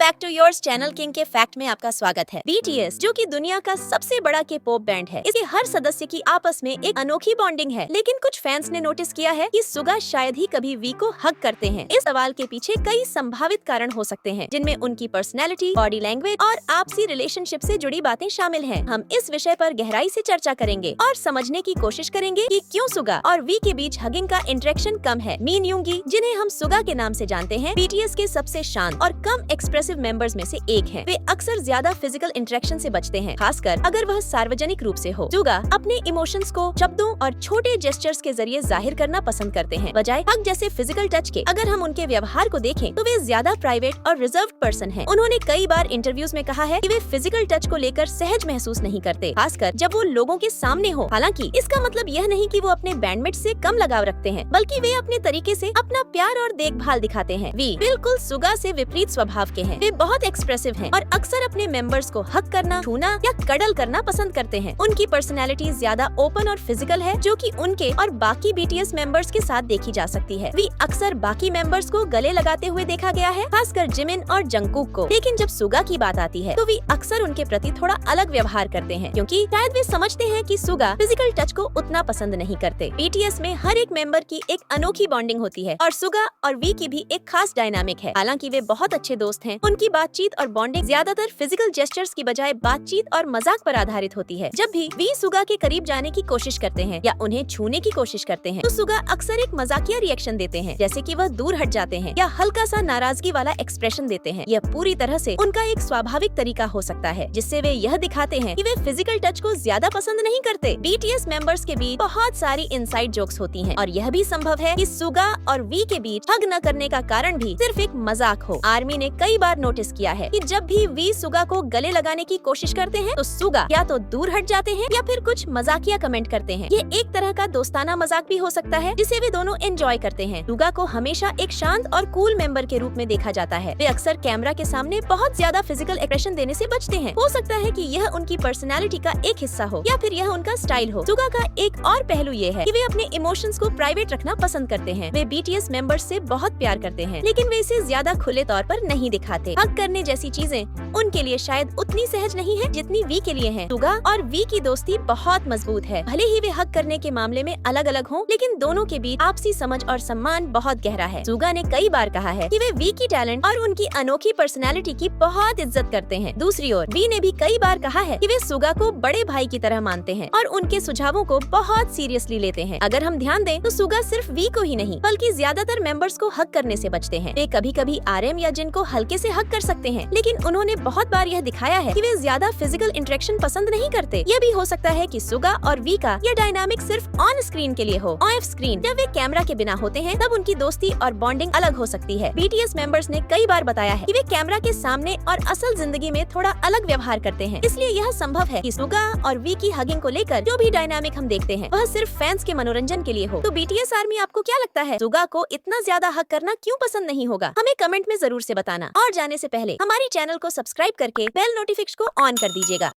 Back to yours channel king के fact में आपका स्वागत है। BTS जो कि दुनिया का सबसे बड़ा K-पॉप बैंड है, इसके हर सदस्य की आपस में एक अनोखी बॉन्डिंग है। लेकिन कुछ फैंस ने नोटिस किया है कि सुगा शायद ही कभी वी को हग करते हैं। इस सवाल के पीछे कई संभावित कारण हो सकते हैं, जिनमें उनकी पर्सनैलिटी, बॉडी लैंग्वेज और आपसी रिलेशनशिप से जुड़ी बातें शामिल हैं। हम इस विषय पर गहराई से चर्चा करेंगे और समझने की कोशिश करेंगे कि क्यों सुगा और वी के बीच हगिंग का इंटरेक्शन कम है। मीन यूंगी, जिन्हें हम सुगा के नाम से जानते हैं, BTS के सबसे शांत और कम एक्सप्रेसिव मेंबर्स में से एक हैं। वे अक्सर ज्यादा फिजिकल इंटरेक्शन से बचते हैं, खासकर अगर वह सार्वजनिक रूप से हो। सुगा अपने इमोशंस को शब्दों और छोटे जेस्चर्स के जरिए जाहिर करना पसंद करते हैं, बजाय हग जैसे फिजिकल टच के। अगर हम उनके व्यवहार को देखें तो वे ज्यादा प्राइवेट और रिजर्व्ड पर्सन हैं। उन्होंने कई बार इंटरव्यूज में कहा है कि वे फिजिकल टच को लेकर सहज महसूस नहीं करते, खासकर जब वो लोगों के सामने हो। हालांकि इसका मतलब यह नहीं कि वो अपने बैंडमेट से कम लगाव रखते हैं, बल्कि वे अपने तरीके से अपना प्यार और देखभाल दिखाते हैं। वी बिल्कुल सुगा से विपरीत स्वभाव के हैं। वे बहुत एक्सप्रेसिव हैं और अक्सर अपने मेंबर्स को हग करना, छूना या कडल करना पसंद करते हैं। उनकी पर्सनैलिटी ज्यादा ओपन और फिजिकल है, जो कि उनके और बाकी BTS मेंबर्स के साथ देखी जा सकती है। वी अक्सर बाकी मेंबर्स को गले लगाते हुए देखा गया है, खासकर जिमिन और जंगकुक को। लेकिन जब सुगा की बात आती है तो वे अक्सर उनके प्रति थोड़ा अलग व्यवहार करते हैं, क्योंकि शायद वे समझते हैं कि सुगा फिजिकल टच को उतना पसंद नहीं करते। BTS में हर एक मेंबर की एक अनोखी बॉन्डिंग होती है और सुगा और वी की भी एक खास डायनामिक है। हालांकि वे बहुत अच्छे दोस्त हैं, उनकी बातचीत और बॉन्डिंग ज्यादातर फिजिकल जेस्चर्स की बजाय बातचीत और मजाक पर आधारित होती है। जब भी वी सुगा के करीब जाने की कोशिश करते हैं या उन्हें छूने की कोशिश करते हैं, तो सुगा अक्सर एक मजाकिया रिएक्शन देते हैं, जैसे कि वह दूर हट जाते हैं या हल्का सा नाराजगी वाला एक्सप्रेशन देते हैं। यह पूरी तरह से उनका एक स्वाभाविक तरीका हो सकता है, जिससे वे यह दिखाते हैं कि वे फिजिकल टच को ज्यादा पसंद नहीं करते। BTS मेंबर्स के बीच बहुत सारी इनसाइड जोक्स होती हैं और यह भी संभव है कि सुगा और वी के बीच हग न करने का कारण भी सिर्फ एक मजाक हो। आर्मी ने कई बार नोटिस किया है कि जब भी वी सुगा को गले लगाने की कोशिश करते हैं, तो सुगा या तो दूर हट जाते हैं या फिर कुछ मजाकिया कमेंट करते हैं। ये एक तरह का दोस्ताना मजाक भी हो सकता है, जिसे वे दोनों एंजॉय करते हैं। सुगा को हमेशा एक शांत और कूल मेंबर के रूप में देखा जाता है। वे अक्सर कैमरा के सामने बहुत ज्यादा फिजिकल एक्सप्रेशन देने से बचते हैं। हो सकता है कि यह उनकी पर्सनैलिटी का एक हिस्सा हो या फिर यह उनका स्टाइल हो। सुगा का एक और पहलू ये है कि वे अपने इमोशंस को प्राइवेट रखना पसंद करते हैं। वे BTS मेंबर्स से बहुत प्यार करते हैं, लेकिन वे इसे ज्यादा खुले तौर पर नहीं दिखाते। हग करने जैसी चीजें उनके लिए शायद उतनी सहज नहीं है जितनी वी के लिए है। सुगा और वी की दोस्ती बहुत मजबूत है। भले ही वे हग करने के मामले में अलग अलग हों, लेकिन दोनों के बीच आपसी समझ और सम्मान बहुत गहरा है। सुगा ने कई बार कहा है कि वे वी की टैलेंट और उनकी अनोखी पर्सनैलिटी की बहुत इज्जत करते हैं। दूसरी ओर वी ने भी कई बार कहा है कि वे सुगा को बड़े भाई की तरह मानते हैं और उनके सुझावों को बहुत सीरियसली लेते हैं। अगर हम ध्यान दें तो सुगा सिर्फ वी को ही नहीं, बल्कि ज्यादातर मेंबर्स को हग करने से बचते हैं। वे कभी कभी RM या जिन को हल्के से हग कर सकते हैं, लेकिन उन्होंने बहुत बार यह दिखाया है कि वे ज्यादा फिजिकल इंटरेक्शन पसंद नहीं करते। यह भी हो सकता है कि सुगा और वी का यह डायनामिक सिर्फ ऑन स्क्रीन के लिए हो। ऑफ स्क्रीन जब वे कैमरा के बिना होते हैं, तब उनकी दोस्ती और बॉन्डिंग अलग हो सकती है। BTS मेंबर्स ने कई बार बताया है कि वे कैमरा के सामने और असल जिंदगी में थोड़ा अलग व्यवहार करते हैं। इसलिए यह संभव है कि सुगा और वी की हगिंग को लेकर जो भी डायनामिक हम देखते हैं, वह सिर्फ फैंस के मनोरंजन के लिए हो। तो BTS आर्मी, आपको क्या लगता है, सुगा को इतना ज्यादा हग करना क्यों पसंद नहीं होगा? हमें कमेंट में जरूर से बताना। और जाने से पहले हमारी चैनल को सब्सक्राइब करके बेल नोटिफिकेशन को ऑन कर दीजिएगा।